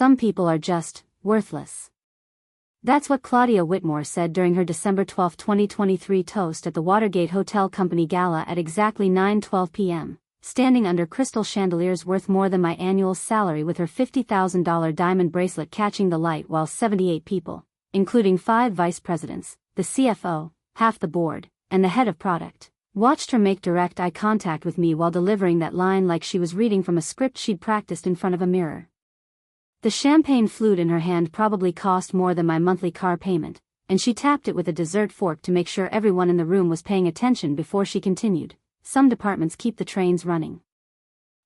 Some people are just worthless. That's what Claudia Whitmore said during her December 12, 2023 toast at the Watergate Hotel Company Gala at exactly 9:12 p.m., standing under crystal chandeliers worth more than my annual salary with her $50,000 diamond bracelet catching the light while 78 people, including 5 vice presidents, the CFO, half the board, and the head of product, watched her make direct eye contact with me while delivering that line like she was reading from a script she'd practiced in front of a mirror. The champagne flute in her hand probably cost more than my monthly car payment, and she tapped it with a dessert fork to make sure everyone in the room was paying attention before she continued. Some departments keep the trains running.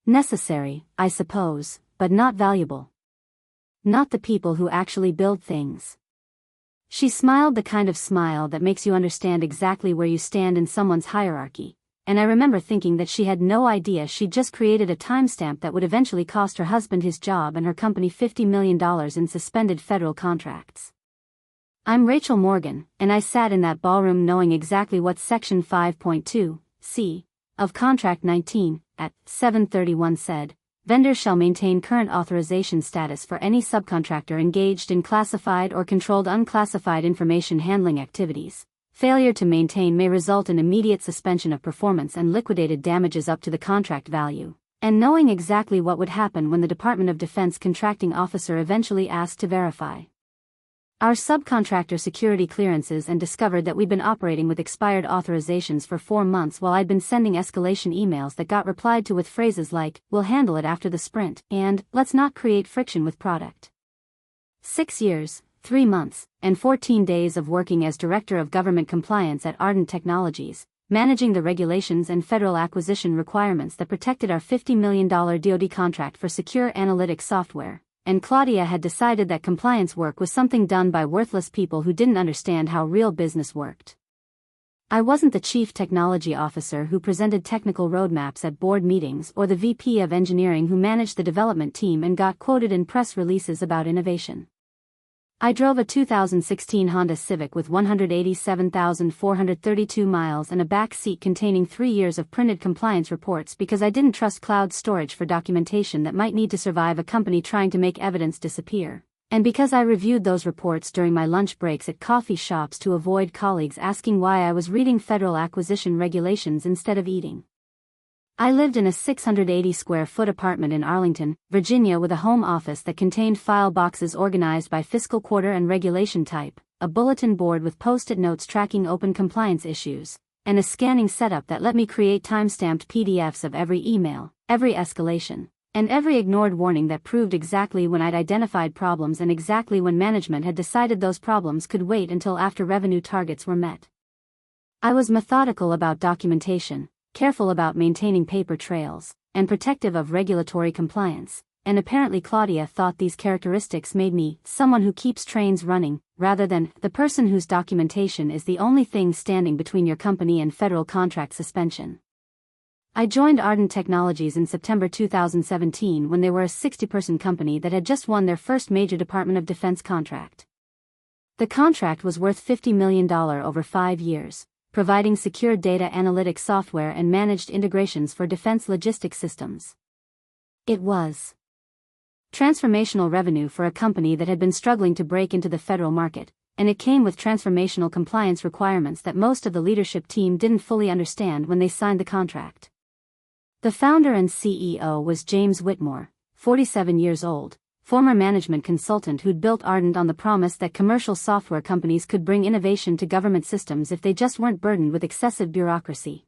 Necessary, I suppose, but not valuable. Not the people who actually build things. She smiled the kind of smile that makes you understand exactly where you stand in someone's hierarchy, and I remember thinking that she had no idea she'd just created a timestamp that would eventually cost her husband his job and her company $50 million in suspended federal contracts. I'm Rachel Morgan, and I sat in that ballroom knowing exactly what Section 5.2 c of Contract 19 at 7:31 said. Vendors shall maintain current authorization status for any subcontractor engaged in classified or controlled unclassified information handling activities. Failure to maintain may result in immediate suspension of performance and liquidated damages up to the contract value. And knowing exactly what would happen when the Department of Defense contracting officer eventually asked to verify our subcontractor security clearances and discovered that we'd been operating with expired authorizations for 4 months while I'd been sending escalation emails that got replied to with phrases like, "We'll handle it after the sprint," and "Let's not create friction with product." 6 years, 3 months, and 14 days of working as Director of Government Compliance at Ardent Technologies, managing the regulations and federal acquisition requirements that protected our $50 million DoD contract for secure analytics software. And Claudia had decided that compliance work was something done by worthless people who didn't understand how real business worked. I wasn't the chief technology officer who presented technical roadmaps at board meetings or the VP of engineering who managed the development team and got quoted in press releases about innovation. I drove a 2016 Honda Civic with 187,432 miles and a back seat containing 3 years of printed compliance reports because I didn't trust cloud storage for documentation that might need to survive a company trying to make evidence disappear, and because I reviewed those reports during my lunch breaks at coffee shops to avoid colleagues asking why I was reading federal acquisition regulations instead of eating. I lived in a 680-square-foot apartment in Arlington, Virginia with a home office that contained file boxes organized by fiscal quarter and regulation type, a bulletin board with post-it notes tracking open compliance issues, and a scanning setup that let me create time-stamped PDFs of every email, every escalation, and every ignored warning that proved exactly when I'd identified problems and exactly when management had decided those problems could wait until after revenue targets were met. I was methodical about documentation, careful about maintaining paper trails, and protective of regulatory compliance, and apparently Claudia thought these characteristics made me someone who keeps trains running, rather than the person whose documentation is the only thing standing between your company and federal contract suspension. I joined Ardent Technologies in September 2017 when they were a 60-person company that had just won their first major Department of Defense contract. The contract was worth $50 million over 5 years. Providing secure data analytics software and managed integrations for defense logistics systems. It was transformational revenue for a company that had been struggling to break into the federal market, and it came with transformational compliance requirements that most of the leadership team didn't fully understand when they signed the contract. The founder and CEO was James Whitmore, 47 years old, former management consultant who'd built Ardent on the promise that commercial software companies could bring innovation to government systems if they just weren't burdened with excessive bureaucracy.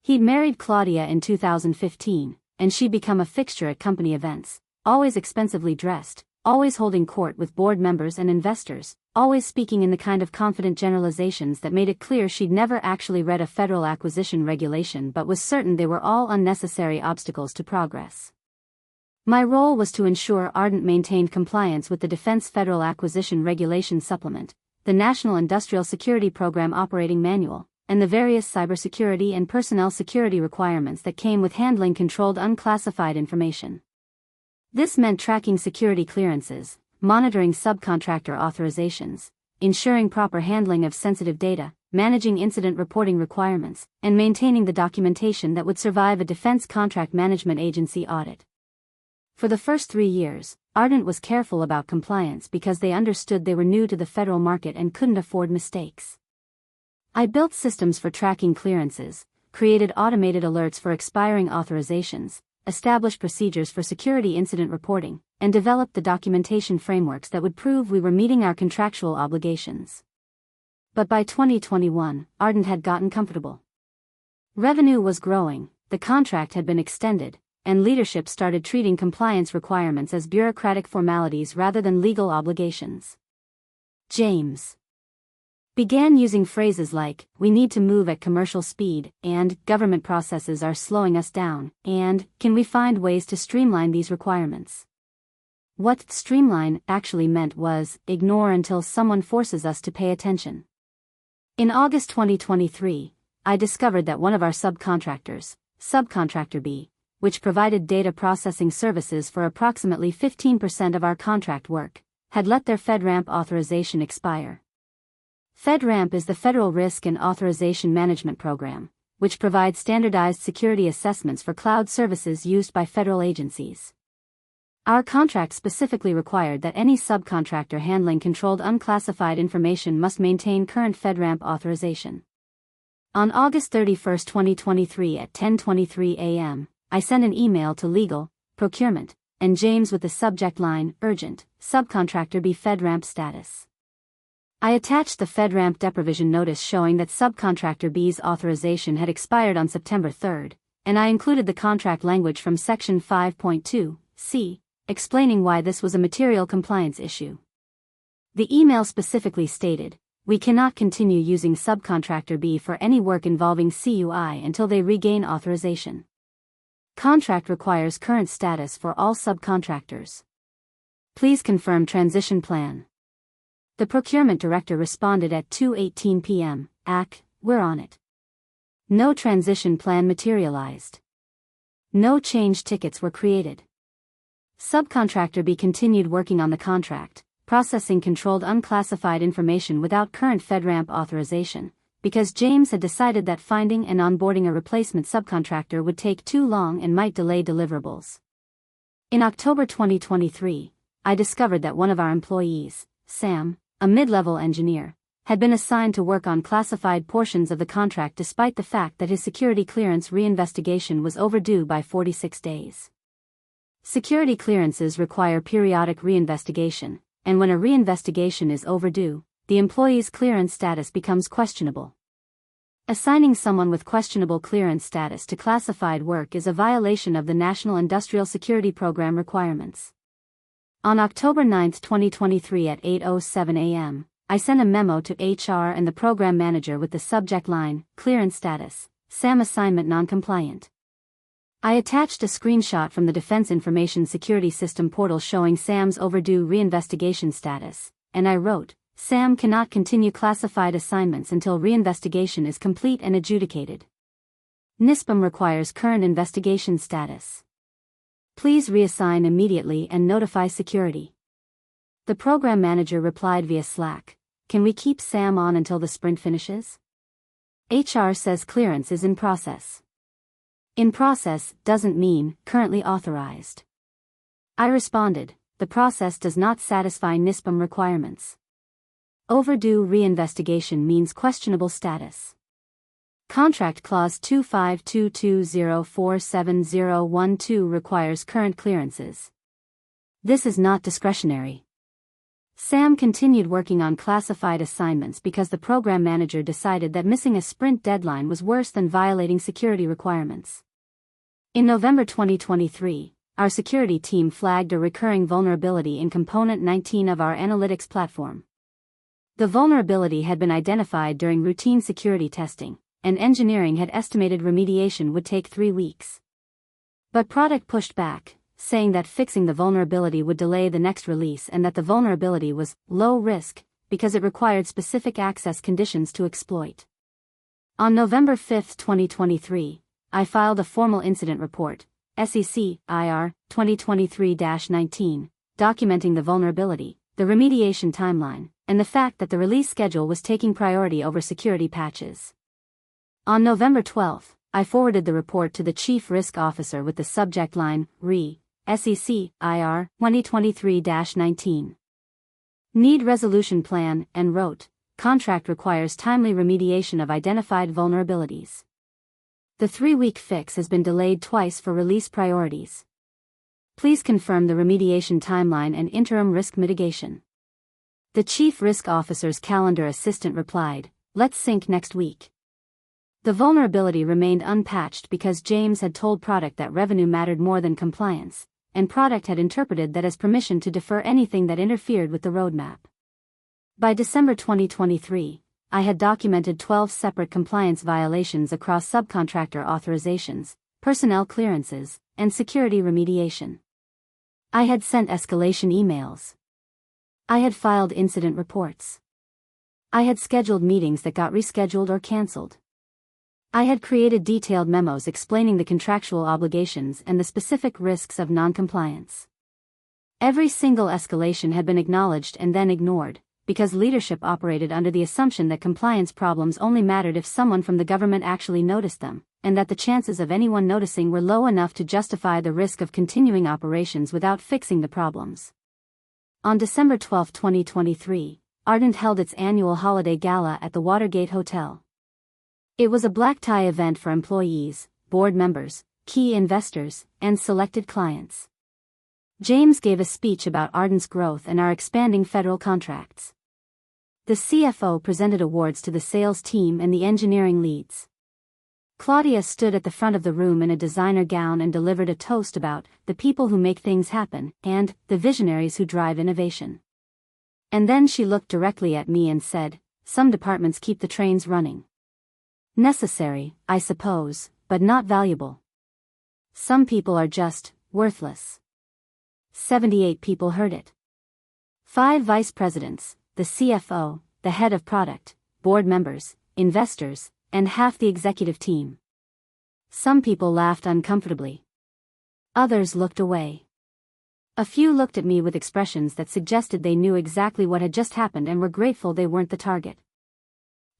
He'd married Claudia in 2015, and she'd become a fixture at company events, always expensively dressed, always holding court with board members and investors, always speaking in the kind of confident generalizations that made it clear she'd never actually read a federal acquisition regulation but was certain they were all unnecessary obstacles to progress. My role was to ensure Ardent maintained compliance with the Defense Federal Acquisition Regulation Supplement, the National Industrial Security Program Operating Manual, and the various cybersecurity and personnel security requirements that came with handling controlled unclassified information. This meant tracking security clearances, monitoring subcontractor authorizations, ensuring proper handling of sensitive data, managing incident reporting requirements, and maintaining the documentation that would survive a Defense Contract Management Agency audit. For the first 3 years, Ardent was careful about compliance because they understood they were new to the federal market and couldn't afford mistakes. I built systems for tracking clearances, created automated alerts for expiring authorizations, established procedures for security incident reporting, and developed the documentation frameworks that would prove we were meeting our contractual obligations. But by 2021, Ardent had gotten comfortable. Revenue was growing, the contract had been extended, and leadership started treating compliance requirements as bureaucratic formalities rather than legal obligations. James began using phrases like, "We need to move at commercial speed," and "government processes are slowing us down," and "can we find ways to streamline these requirements?" What streamline actually meant was, ignore until someone forces us to pay attention. In August 2023, I discovered that one of our subcontractors, Subcontractor B, which provided data processing services for approximately 15% of our contract work, had let their FedRAMP authorization expire. FedRAMP is the Federal Risk and Authorization Management Program, which provides standardized security assessments for cloud services used by federal agencies. Our contract specifically required that any subcontractor handling controlled unclassified information must maintain current FedRAMP authorization. On August 31, 2023 at 10:23 a.m., I sent an email to legal, procurement, and James with the subject line, "Urgent, Subcontractor B FedRAMP status." I attached the FedRAMP deprovision notice showing that Subcontractor B's authorization had expired on September 3, and I included the contract language from Section 5.2(c), explaining why this was a material compliance issue. The email specifically stated, "We cannot continue using Subcontractor B for any work involving CUI until they regain authorization. Contract requires current status for all subcontractors. Please confirm transition plan." The procurement director responded at 2:18 p.m., "AC, we're on it." No transition plan materialized. No change tickets were created. Subcontractor B continued working on the contract, processing controlled unclassified information without current FedRAMP authorization, because James had decided that finding and onboarding a replacement subcontractor would take too long and might delay deliverables. In October 2023, I discovered that one of our employees, Sam, a mid-level engineer, had been assigned to work on classified portions of the contract despite the fact that his security clearance reinvestigation was overdue by 46 days. Security clearances require periodic reinvestigation, and when a reinvestigation is overdue, the employee's clearance status becomes questionable. Assigning someone with questionable clearance status to classified work is a violation of the National Industrial Security Program requirements. On October 9, 2023 at 8:07 a.m., I sent a memo to HR and the program manager with the subject line, "Clearance status, SAM assignment non-compliant." I attached a screenshot from the Defense Information Security System portal showing Sam's overdue reinvestigation status, and I wrote, "SAM cannot continue classified assignments until reinvestigation is complete and adjudicated. NISPM requires current investigation status. Please reassign immediately and notify security." The program manager replied via Slack, "Can we keep Sam on until the sprint finishes? HR says clearance is in process." In process doesn't mean currently authorized. I responded, "The process does not satisfy NISPM requirements. Overdue reinvestigation means questionable status. Contract Clause 25220470012 requires current clearances. This is not discretionary." Sam continued working on classified assignments because the program manager decided that missing a sprint deadline was worse than violating security requirements. In November 2023, our security team flagged a recurring vulnerability in Component 19 of our analytics platform. The vulnerability had been identified during routine security testing, and engineering had estimated remediation would take 3 weeks. But product pushed back, saying that fixing the vulnerability would delay the next release and that the vulnerability was low risk because it required specific access conditions to exploit. On November 5, 2023, I filed a formal incident report, SEC IR 2023-19, documenting the vulnerability, the remediation timeline, and the fact that the release schedule was taking priority over security patches. On November 12, I forwarded the report to the Chief Risk Officer with the subject line, SEC, IR, 2023-19. Need resolution plan, and wrote, contract requires timely remediation of identified vulnerabilities. The 3-week fix has been delayed twice for release priorities. Please confirm the remediation timeline and interim risk mitigation. The Chief Risk Officer's calendar assistant replied, let's sync next week. The vulnerability remained unpatched because James had told product that revenue mattered more than compliance, and product had interpreted that as permission to defer anything that interfered with the roadmap. By December 2023, I had documented 12 separate compliance violations across subcontractor authorizations, personnel clearances, and security remediation. I had sent escalation emails. I had filed incident reports. I had scheduled meetings that got rescheduled or canceled. I had created detailed memos explaining the contractual obligations and the specific risks of noncompliance. Every single escalation had been acknowledged and then ignored, because leadership operated under the assumption that compliance problems only mattered if someone from the government actually noticed them, and that the chances of anyone noticing were low enough to justify the risk of continuing operations without fixing the problems. On December 12, 2023, Ardent held its annual holiday gala at the Watergate Hotel. It was a black-tie event for employees, board members, key investors, and selected clients. James gave a speech about Ardent's growth and our expanding federal contracts. The CFO presented awards to the sales team and the engineering leads. Claudia stood at the front of the room in a designer gown and delivered a toast about the people who make things happen and the visionaries who drive innovation. And then she looked directly at me and said, some departments keep the trains running. Necessary, I suppose, but not valuable. Some people are just worthless. 78 people heard it. 5 vice presidents, the CFO, the head of product, board members, investors, and half the executive team. Some people laughed uncomfortably. Others looked away. A few looked at me with expressions that suggested they knew exactly what had just happened and were grateful they weren't the target.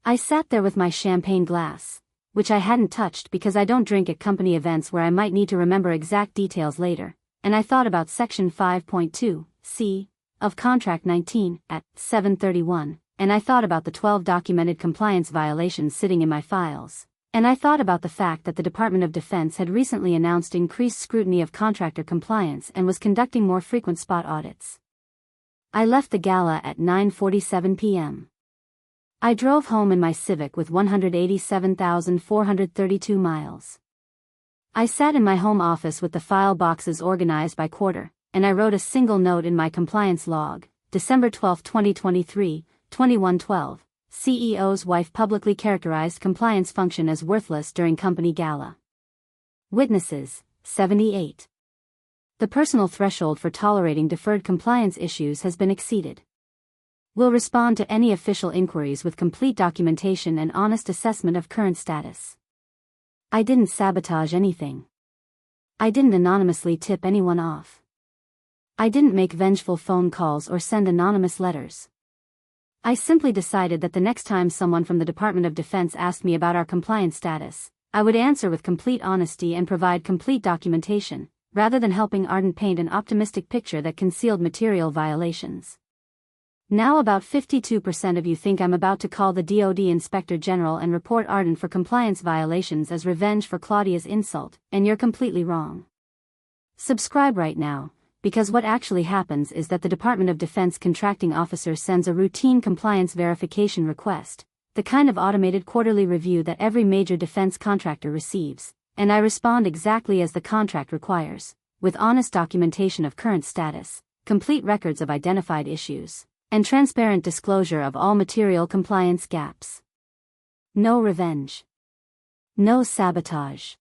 I sat there with my champagne glass, which I hadn't touched because I don't drink at company events where I might need to remember exact details later, and I thought about Section 5.2, C, of Contract 19, at 7:31, and I thought about the 12 documented compliance violations sitting in my files, and I thought about the fact that the Department of Defense had recently announced increased scrutiny of contractor compliance and was conducting more frequent spot audits. I left the gala at 9:47 p.m. I drove home in my Civic with 187,432 miles. I sat in my home office with the file boxes organized by quarter, and I wrote a single note in my compliance log, December 12, 2023, 2112, CEO's wife publicly characterized compliance function as worthless during company gala. Witnesses, 78. The personal threshold for tolerating deferred compliance issues has been exceeded. Will respond to any official inquiries with complete documentation and honest assessment of current status. I didn't sabotage anything. I didn't anonymously tip anyone off. I didn't make vengeful phone calls or send anonymous letters. I simply decided that the next time someone from the Department of Defense asked me about our compliance status, I would answer with complete honesty and provide complete documentation, rather than helping Ardent paint an optimistic picture that concealed material violations. Now about 52% of you think I'm about to call the DoD Inspector General and report Ardent for compliance violations as revenge for Claudia's insult, and you're completely wrong. Subscribe right now, because what actually happens is that the Department of Defense contracting officer sends a routine compliance verification request, the kind of automated quarterly review that every major defense contractor receives, and I respond exactly as the contract requires, with honest documentation of current status, complete records of identified issues, and transparent disclosure of all material compliance gaps. No revenge. No sabotage.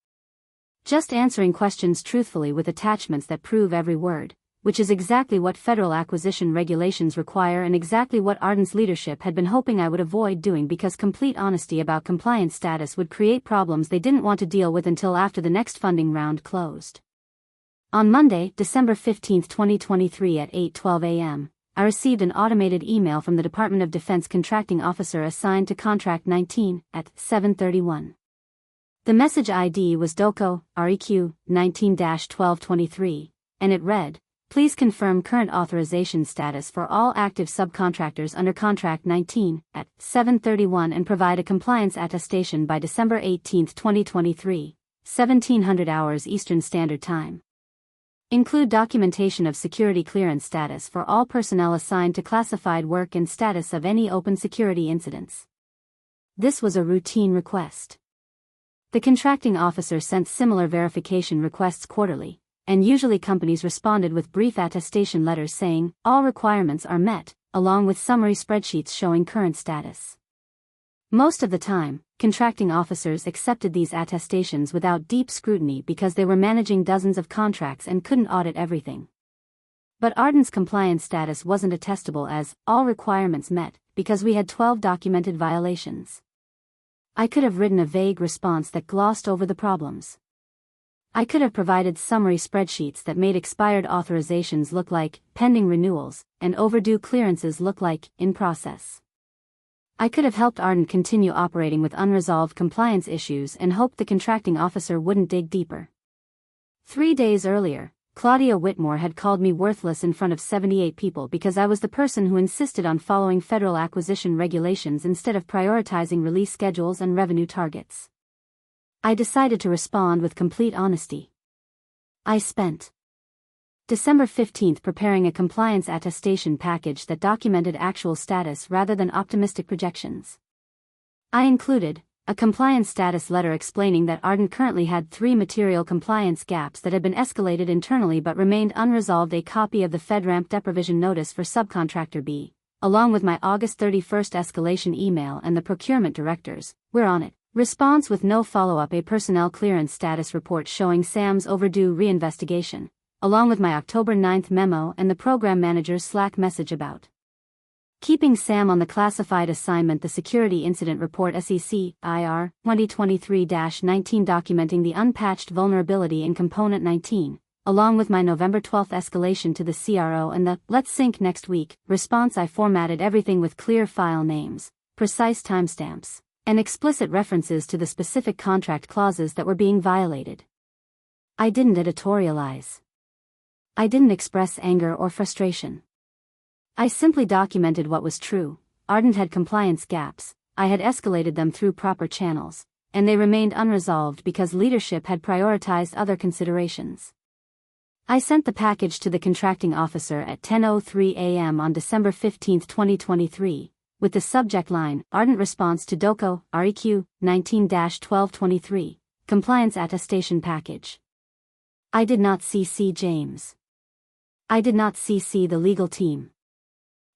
Just answering questions truthfully with attachments that prove every word, which is exactly what federal acquisition regulations require and exactly what Ardent's leadership had been hoping I would avoid doing because complete honesty about compliance status would create problems they didn't want to deal with until after the next funding round closed. On Monday, December 15, 2023 at 8:12 a.m., I received an automated email from the Department of Defense contracting officer assigned to Contract 19 at 7:31. The message ID was DOCO, REQ, 19-1223, and it read, "Please confirm current authorization status for all active subcontractors under Contract 19 at 7/31 and provide a compliance attestation by December 18, 2023, 1700 hours Eastern Standard Time. Include documentation of security clearance status for all personnel assigned to classified work and status of any open security incidents." This was a routine request. The contracting officer sent similar verification requests quarterly, and usually companies responded with brief attestation letters saying, "All requirements are met," along with summary spreadsheets showing current status. Most of the time, contracting officers accepted these attestations without deep scrutiny because they were managing dozens of contracts and couldn't audit everything. But Ardent's compliance status wasn't attestable as "all requirements met" because we had 12 documented violations. I could have written a vague response that glossed over the problems. I could have provided summary spreadsheets that made expired authorizations look like pending renewals, and overdue clearances look like in process. I could have helped Ardent continue operating with unresolved compliance issues and hoped the contracting officer wouldn't dig deeper. 3 days earlier, Claudia Whitmore had called me worthless in front of 78 people because I was the person who insisted on following federal acquisition regulations instead of prioritizing release schedules and revenue targets. I decided to respond with complete honesty. I spent December 15th preparing a compliance attestation package that documented actual status rather than optimistic projections. I included a compliance status letter explaining that Ardent currently had 3 material compliance gaps that had been escalated internally but remained unresolved, a copy of the FedRAMP deprovision notice for subcontractor B, along with my August 31st escalation email, and the procurement director's "We're on it" response with no follow-up, a personnel clearance status report showing Sam's overdue reinvestigation, along with my October 9th memo and the program manager's Slack message about keeping Sam on the classified assignment, the Security Incident Report SEC, IR, 2023-19 documenting the unpatched vulnerability in Component 19, along with my November 12th escalation to the CRO and the "Let's sync next week" response. I formatted everything with clear file names, precise timestamps, and explicit references to the specific contract clauses that were being violated. I didn't editorialize. I didn't express anger or frustration. I simply documented what was true. Ardent had compliance gaps, I had escalated them through proper channels, and they remained unresolved because leadership had prioritized other considerations. I sent the package to the contracting officer at 10:03 a.m. on December 15, 2023, with the subject line, "Ardent Response to DOCO, REQ, 19-1223, Compliance Attestation Package." I did not CC James. I did not CC the legal team.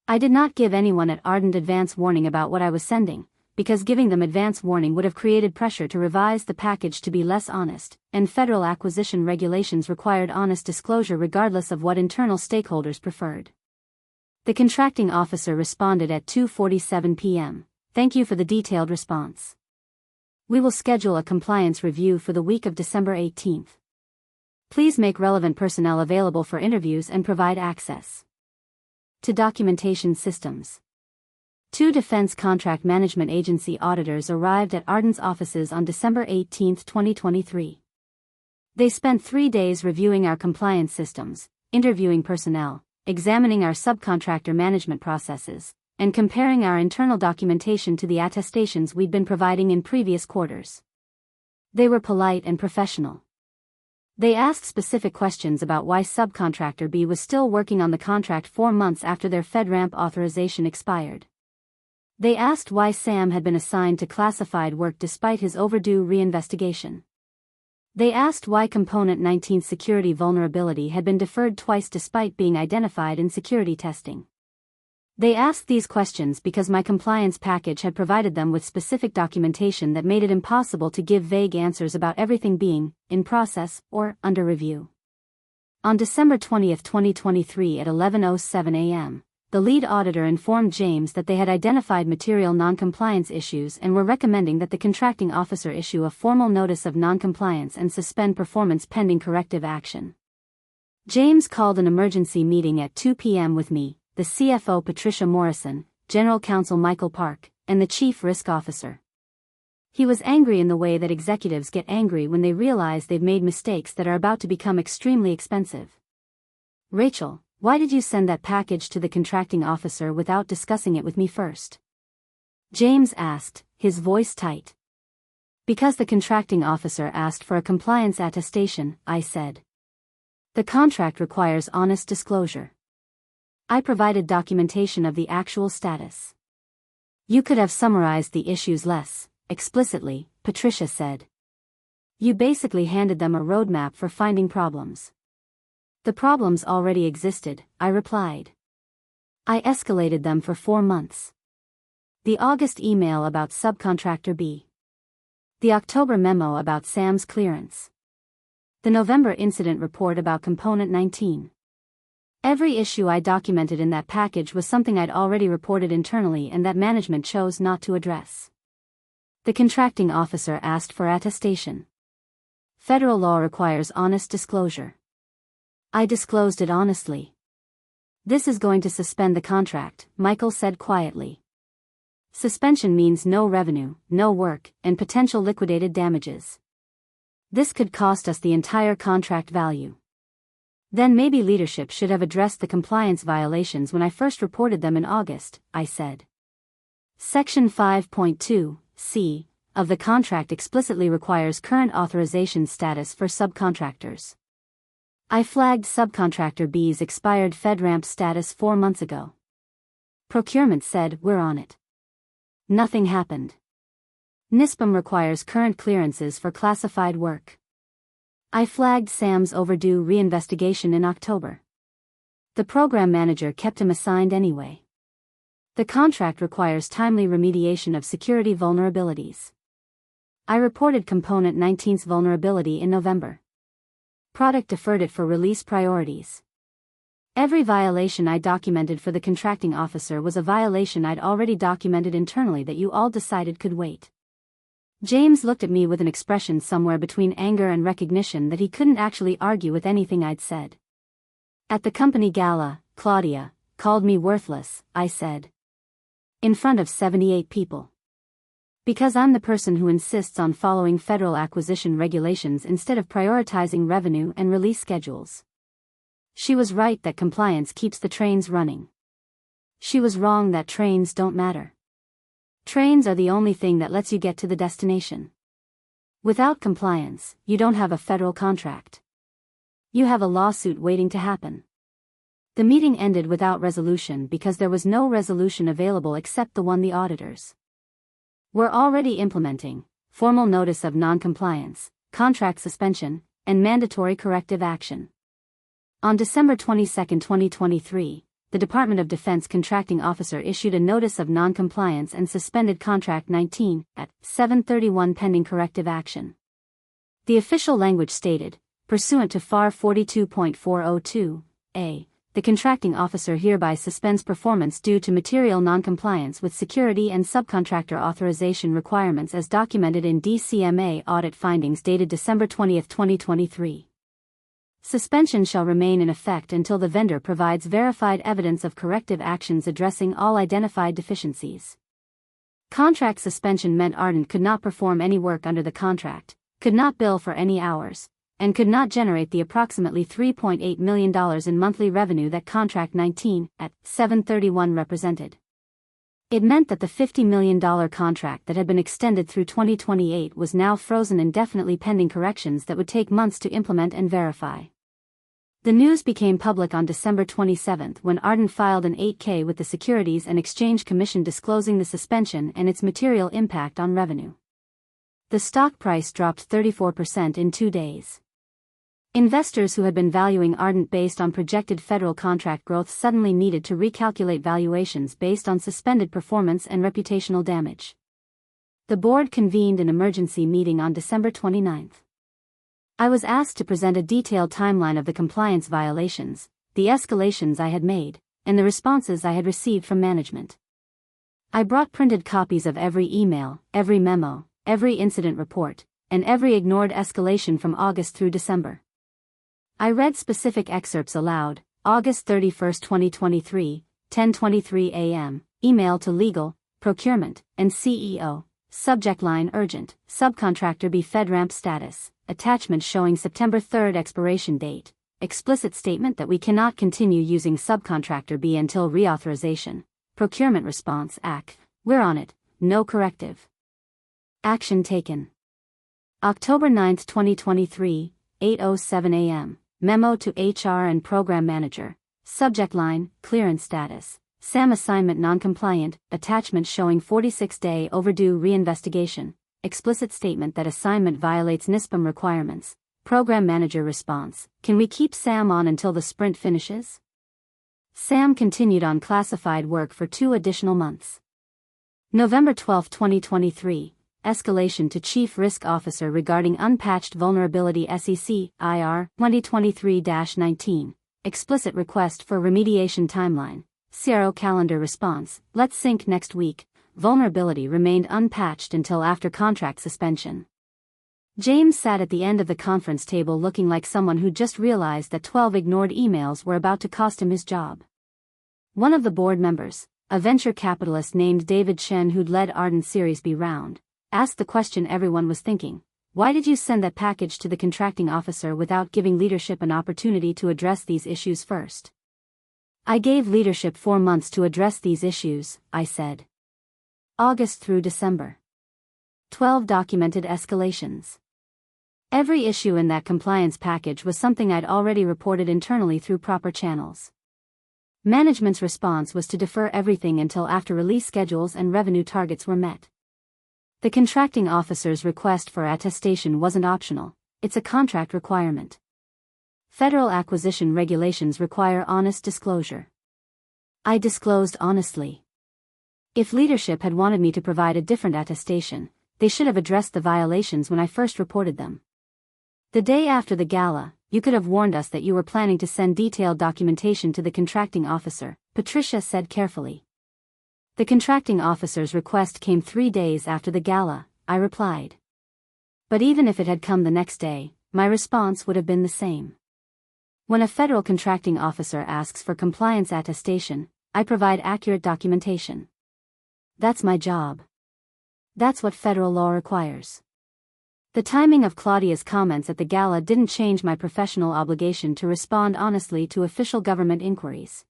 I did not give anyone at Ardent advance warning about what I was sending, because giving them advance warning would have created pressure to revise the package to be less honest, and federal acquisition regulations required honest disclosure regardless of what internal stakeholders preferred. The contracting officer responded at 2:47 p.m. "Thank you for the detailed response. We will schedule a compliance review for the week of December 18th. Please make relevant personnel available for interviews and provide access to documentation systems." 2 Defense Contract Management Agency auditors arrived at Ardent's offices on December 18, 2023. They spent 3 days reviewing our compliance systems, interviewing personnel, examining our subcontractor management processes, and comparing our internal documentation to the attestations we'd been providing in previous quarters. They were polite and professional. They asked specific questions about why subcontractor B was still working on the contract 4 months after their FedRAMP authorization expired. They asked why Sam had been assigned to classified work despite his overdue reinvestigation. They asked why Component 19 security vulnerability had been deferred twice despite being identified in security testing. They asked these questions because my compliance package had provided them with specific documentation that made it impossible to give vague answers about everything being in process or under review. On December 20, 2023 at 11:07 a.m., the lead auditor informed James that they had identified material noncompliance issues and were recommending that the contracting officer issue a formal notice of noncompliance and suspend performance pending corrective action. James called an emergency meeting at 2 p.m. with me, the CFO Patricia Morrison, General Counsel Michael Park, and the Chief Risk Officer. He was angry in the way that executives get angry when they realize they've made mistakes that are about to become extremely expensive. Rachel, why did you send that package to the contracting officer without discussing it with me first? James asked, his voice tight. Because the contracting officer asked for a compliance attestation, I said. The contract requires honest disclosure. I provided documentation of the actual status. You could have summarized the issues less explicitly, Patricia said. You basically handed them a roadmap for finding problems. The problems already existed, I replied. I escalated them for 4 months. The August email about subcontractor B. The October memo about Sam's clearance. The November incident report about Component 19. Every issue I documented in that package was something I'd already reported internally and that management chose not to address. The contracting officer asked for attestation. Federal law requires honest disclosure. I disclosed it honestly. This is going to suspend the contract, Michael said quietly. Suspension means no revenue, no work, and potential liquidated damages. This could cost us the entire contract value. Then maybe leadership should have addressed the compliance violations when I first reported them in August, I said. Section 5.2, c, of the contract explicitly requires current authorization status for subcontractors. I flagged subcontractor B's expired FedRAMP status 4 months ago. Procurement said, we're on it. Nothing happened. NISPM requires current clearances for classified work. I flagged Sam's overdue reinvestigation in October. The program manager kept him assigned anyway. The contract requires timely remediation of security vulnerabilities. I reported Component 19's vulnerability in November. Product deferred it for release priorities. Every violation I documented for the contracting officer was a violation I'd already documented internally that you all decided could wait. James looked at me with an expression somewhere between anger and recognition that he couldn't actually argue with anything I'd said. At the company gala, Claudia called me worthless, I said. In front of 78 people. Because I'm the person who insists on following federal acquisition regulations instead of prioritizing revenue and release schedules. She was right that compliance keeps the trains running. She was wrong that trains don't matter. Trains are the only thing that lets you get to the destination. Without compliance, you don't have a federal contract. You have a lawsuit waiting to happen. The meeting ended without resolution because there was no resolution available except the one the auditors were already implementing: formal notice of non-compliance, contract suspension, and mandatory corrective action. On December 22, 2023, the Department of Defense contracting officer issued a notice of non-compliance and suspended Contract 19 at 7/31 pending corrective action. The official language stated, pursuant to FAR 42.402a, the contracting officer hereby suspends performance due to material non-compliance with security and subcontractor authorization requirements as documented in DCMA audit findings dated December 20, 2023. Suspension shall remain in effect until the vendor provides verified evidence of corrective actions addressing all identified deficiencies. Contract suspension meant Ardent could not perform any work under the contract, could not bill for any hours, and could not generate the approximately $3.8 million in monthly revenue that Contract 19 at 7/31 represented. It meant that the $50 million contract that had been extended through 2028 was now frozen indefinitely pending corrections that would take months to implement and verify. The news became public on December 27 when Ardent filed an 8K with the Securities and Exchange Commission disclosing the suspension and its material impact on revenue. The stock price dropped 34% in 2 days. Investors who had been valuing Ardent based on projected federal contract growth suddenly needed to recalculate valuations based on suspended performance and reputational damage. The board convened an emergency meeting on December 29. I was asked to present a detailed timeline of the compliance violations, the escalations I had made, and the responses I had received from management. I brought printed copies of every email, every memo, every incident report, and every ignored escalation from August through December. I read specific excerpts aloud. August 31, 2023, 10:23 a.m., email to legal, procurement, and CEO, subject line urgent, subcontractor B FedRAMP status, attachment showing September 3 expiration date, explicit statement that we cannot continue using subcontractor B until reauthorization. Procurement response, AC. We're on it, no corrective. Action taken. October 9, 2023, 8:07 a.m. Memo to HR and Program Manager. Subject line, clearance status. SAM assignment non-compliant, attachment showing 46-day overdue reinvestigation. Explicit statement that assignment violates NISPM requirements. Program Manager response, can we keep SAM on until the sprint finishes? SAM continued on classified work for 2 additional months. November 12, 2023, escalation to Chief Risk Officer regarding unpatched vulnerability SEC, IR, 2023-19. Explicit request for remediation timeline. CRO calendar response, let's sync next week. Vulnerability remained unpatched until after contract suspension. James sat at the end of the conference table looking like someone who just realized that 12 ignored emails were about to cost him his job. One of the board members, a venture capitalist named David Shen who'd led Ardent Series B round, asked the question everyone was thinking. Why did you send that package to the contracting officer without giving leadership an opportunity to address these issues first? I gave leadership 4 months to address these issues, I said. August through December. 12 documented escalations. Every issue in that compliance package was something I'd already reported internally through proper channels. Management's response was to defer everything until after release schedules and revenue targets were met. The contracting officer's request for attestation wasn't optional, it's a contract requirement. Federal acquisition regulations require honest disclosure. I disclosed honestly. If leadership had wanted me to provide a different attestation, they should have addressed the violations when I first reported them. The day after the gala, you could have warned us that you were planning to send detailed documentation to the contracting officer, Patricia said carefully. The contracting officer's request came 3 days after the gala, I replied. But even if it had come the next day, my response would have been the same. When a federal contracting officer asks for compliance attestation, I provide accurate documentation. That's my job. That's what federal law requires. The timing of Claudia's comments at the gala didn't change my professional obligation to respond honestly to official government inquiries.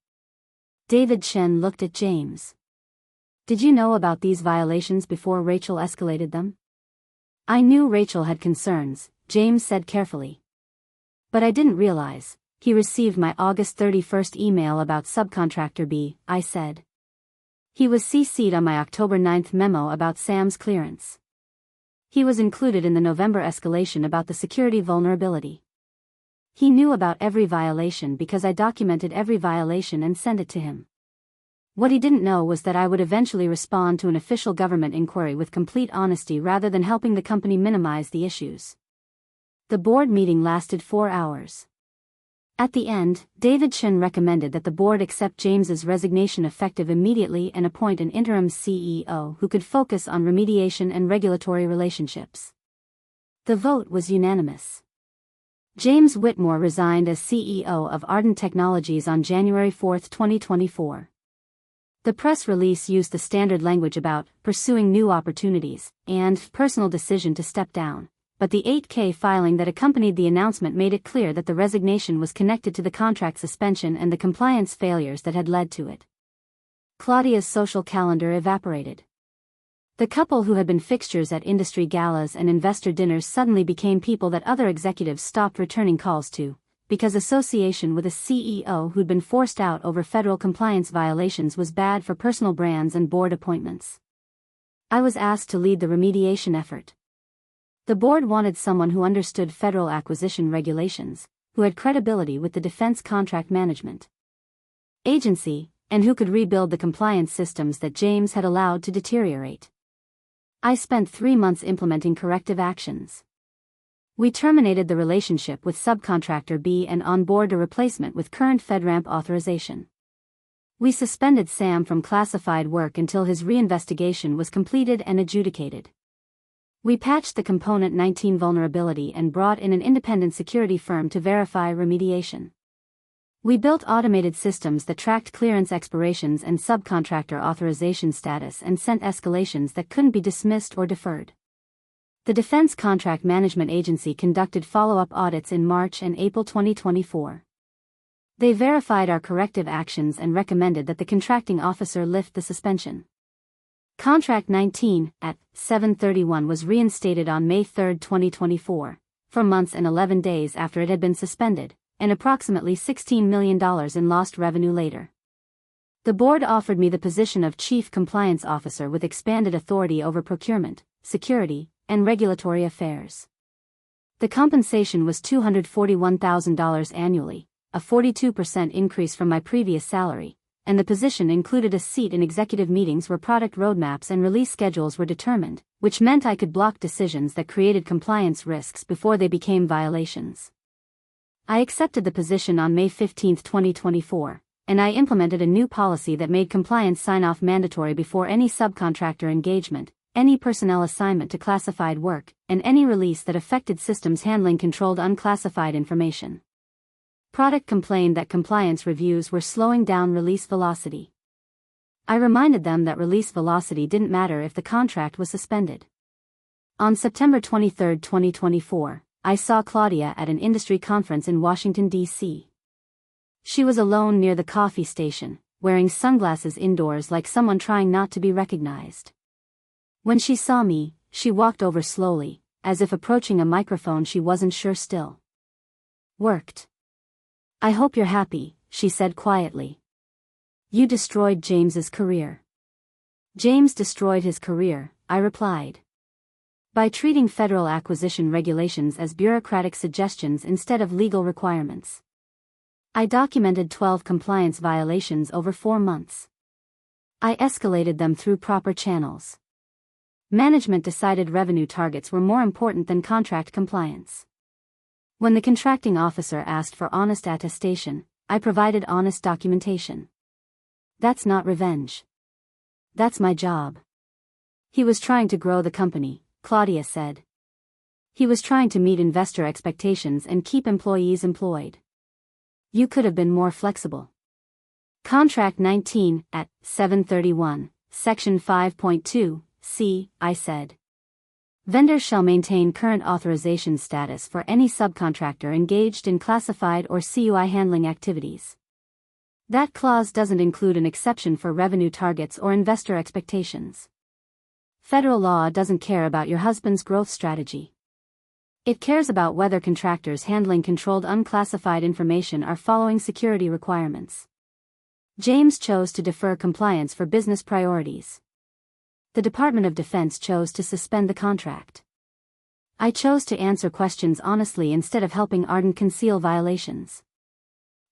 David Shen looked at James. Did you know about these violations before Rachel escalated them? I knew Rachel had concerns, James said carefully. But I didn't realize. He received my August 31st email about subcontractor B, I said. He was CC'd on my October 9th memo about Sam's clearance. He was included in the November escalation about the security vulnerability. He knew about every violation because I documented every violation and sent it to him. What he didn't know was that I would eventually respond to an official government inquiry with complete honesty rather than helping the company minimize the issues. The board meeting lasted 4 hours. At the end, David Shen recommended that the board accept James's resignation effective immediately and appoint an interim CEO who could focus on remediation and regulatory relationships. The vote was unanimous. James Whitmore resigned as CEO of Ardent Technologies on January 4, 2024. The press release used the standard language about pursuing new opportunities and personal decision to step down. But the 8-K filing that accompanied the announcement made it clear that the resignation was connected to the contract suspension and the compliance failures that had led to it. Claudia's social calendar evaporated. The couple who had been fixtures at industry galas and investor dinners suddenly became people that other executives stopped returning calls to, because association with a CEO who'd been forced out over federal compliance violations was bad for personal brands and board appointments. I was asked to lead the remediation effort. The board wanted someone who understood federal acquisition regulations, who had credibility with the Defense Contract Management Agency, and who could rebuild the compliance systems that James had allowed to deteriorate. I spent 3 months implementing corrective actions. We terminated the relationship with subcontractor B and onboarded a replacement with current FedRAMP authorization. We suspended Sam from classified work until his reinvestigation was completed and adjudicated. We patched the Component 19 vulnerability and brought in an independent security firm to verify remediation. We built automated systems that tracked clearance expirations and subcontractor authorization status and sent escalations that couldn't be dismissed or deferred. The Defense Contract Management Agency conducted follow-up audits in March and April 2024. They verified our corrective actions and recommended that the contracting officer lift the suspension. Contract 19, at 7/31 was reinstated on May 3, 2024, 4 months and 11 days after it had been suspended, and approximately $16 million in lost revenue later. The board offered me the position of Chief Compliance Officer with expanded authority over procurement, security, and regulatory affairs. The compensation was $241,000 annually, a 42% increase from my previous salary, and the position included a seat in executive meetings where product roadmaps and release schedules were determined, which meant I could block decisions that created compliance risks before they became violations. I accepted the position on May 15, 2024, and I implemented a new policy that made compliance sign-off mandatory before any subcontractor engagement, any personnel assignment to classified work, and any release that affected systems handling controlled unclassified information. Product complained that compliance reviews were slowing down release velocity. I reminded them that release velocity didn't matter if the contract was suspended. On September 23, 2024, I saw Claudia at an industry conference in Washington, D.C. She was alone near the coffee station, wearing sunglasses indoors like someone trying not to be recognized. When she saw me, she walked over slowly, as if approaching a microphone she wasn't sure still worked. "I hope you're happy," she said quietly. "You destroyed James's career." "James destroyed his career," I replied. "By treating federal acquisition regulations as bureaucratic suggestions instead of legal requirements. I documented 12 compliance violations over 4 months. I escalated them through proper channels. Management decided revenue targets were more important than contract compliance. When the contracting officer asked for honest attestation, I provided honest documentation. That's not revenge. That's my job." "He was trying to grow the company," Claudia said. "He was trying to meet investor expectations and keep employees employed. You could have been more flexible." Contract 19, at 7/31, Section 5.2, C, I said. "Vendors shall maintain current authorization status for any subcontractor engaged in classified or CUI handling activities." That clause doesn't include an exception for revenue targets or investor expectations. Federal law doesn't care about your husband's growth strategy. It cares about whether contractors handling controlled unclassified information are following security requirements. James chose to defer compliance for business priorities. The Department of Defense chose to suspend the contract. I chose to answer questions honestly instead of helping Arden conceal violations.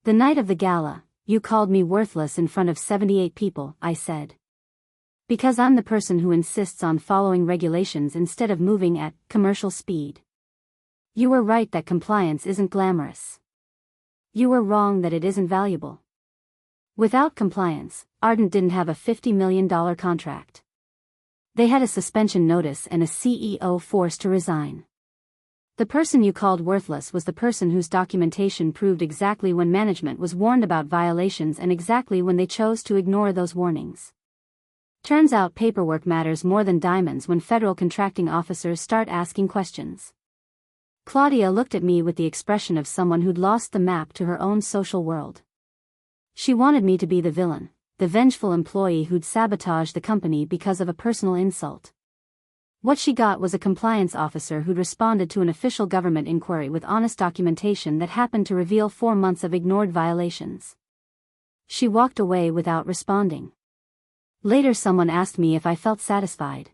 "The night of the gala, you called me worthless in front of 78 people," I said. "Because I'm the person who insists on following regulations instead of moving at commercial speed. You were right that compliance isn't glamorous. You were wrong that it isn't valuable. Without compliance, Arden didn't have a $50 million contract. They had a suspension notice and a CEO forced to resign. The person you called worthless was the person whose documentation proved exactly when management was warned about violations and exactly when they chose to ignore those warnings. Turns out paperwork matters more than diamonds when federal contracting officers start asking questions." Claudia looked at me with the expression of someone who'd lost the map to her own social world. She wanted me to be the villain, the vengeful employee who'd sabotaged the company because of a personal insult. What she got was a compliance officer who'd responded to an official government inquiry with honest documentation that happened to reveal 4 months of ignored violations. She walked away without responding. Later someone asked me if I felt satisfied.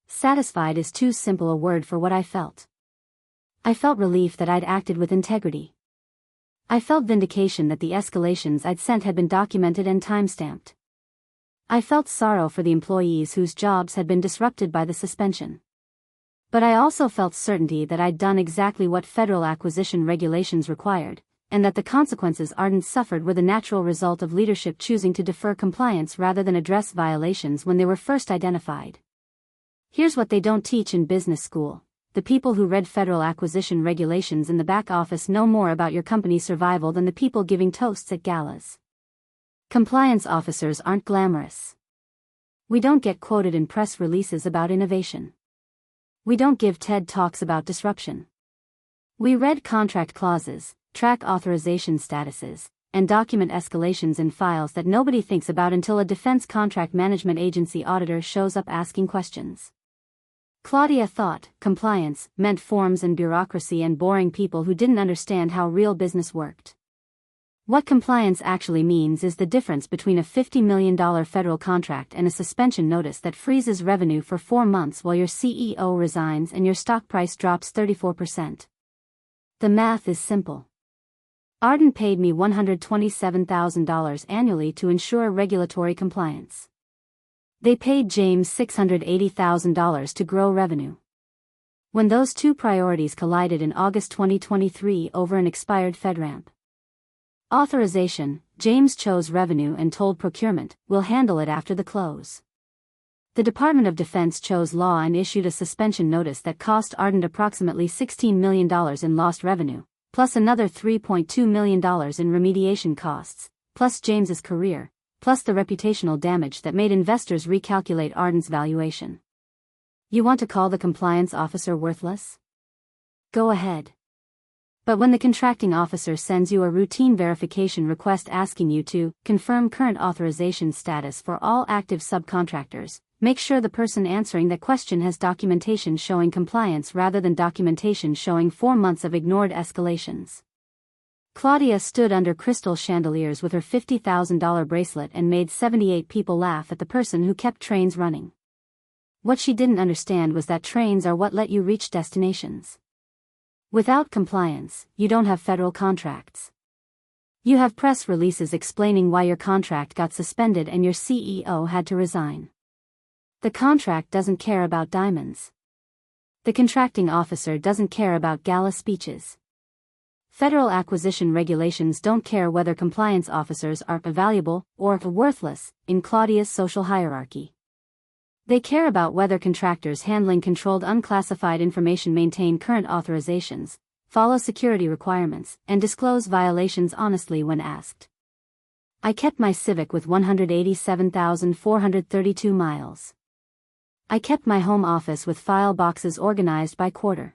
Satisfied is too simple a word for what I felt. I felt relief that I'd acted with integrity. I felt vindication that the escalations I'd sent had been documented and timestamped. I felt sorrow for the employees whose jobs had been disrupted by the suspension. But I also felt certainty that I'd done exactly what federal acquisition regulations required, and that the consequences Arden suffered were the natural result of leadership choosing to defer compliance rather than address violations when they were first identified. Here's what they don't teach in business school. The people who read federal acquisition regulations in the back office know more about your company's survival than the people giving toasts at galas. Compliance officers aren't glamorous. We don't get quoted in press releases about innovation. We don't give TED Talks about disruption. We read contract clauses, track authorization statuses, and document escalations in files that nobody thinks about until a defense contract management agency auditor shows up asking questions. Claudia thought compliance meant forms and bureaucracy and boring people who didn't understand how real business worked. What compliance actually means is the difference between a $50 million federal contract and a suspension notice that freezes revenue for 4 months while your CEO resigns and your stock price drops 34%. The math is simple. Ardent paid me $127,000 annually to ensure regulatory compliance. They paid James $680,000 to grow revenue. When those two priorities collided in August 2023 over an expired FedRAMP authorization, James chose revenue and told procurement, "We'll handle it after the close." The Department of Defense chose law and issued a suspension notice that cost Ardent approximately $16 million in lost revenue, plus another $3.2 million in remediation costs, plus James's career, plus the reputational damage that made investors recalculate Ardent's valuation. You want to call the compliance officer worthless? Go ahead. But when the contracting officer sends you a routine verification request asking you to confirm current authorization status for all active subcontractors, make sure the person answering that question has documentation showing compliance rather than documentation showing 4 months of ignored escalations. Claudia stood under crystal chandeliers with her $50,000 bracelet and made 78 people laugh at the person who kept trains running. What she didn't understand was that trains are what let you reach destinations. Without compliance, you don't have federal contracts. You have press releases explaining why your contract got suspended and your CEO had to resign. The contract doesn't care about diamonds. The contracting officer doesn't care about gala speeches. Federal acquisition regulations don't care whether compliance officers are valuable or worthless in Claudia's social hierarchy. They care about whether contractors handling controlled unclassified information maintain current authorizations, follow security requirements, and disclose violations honestly when asked. I kept my Civic with 187,432 miles. I kept my home office with file boxes organized by quarter.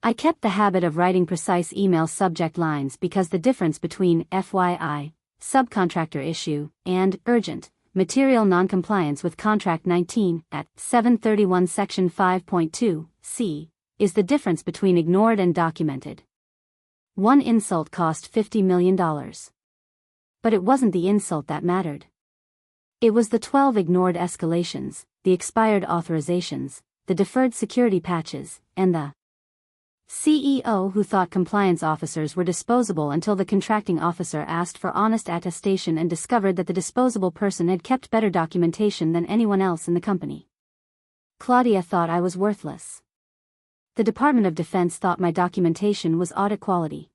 I kept the habit of writing precise email subject lines because the difference between FYI, subcontractor issue, and urgent, material noncompliance with Contract 19 at 731 Section 5.2 c is the difference between ignored and documented. One insult cost $50 million. But it wasn't the insult that mattered. It was the 12 ignored escalations, the expired authorizations, the deferred security patches, and the CEO who thought compliance officers were disposable until the contracting officer asked for honest attestation and discovered that the disposable person had kept better documentation than anyone else in the company. Claudia thought I was worthless. The Department of Defense thought my documentation was audit quality.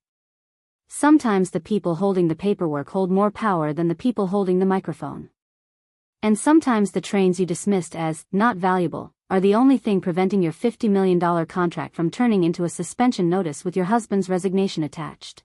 Sometimes the people holding the paperwork hold more power than the people holding the microphone. And sometimes the trains you dismissed as not valuable are the only thing preventing your $50 million contract from turning into a suspension notice with your husband's resignation attached.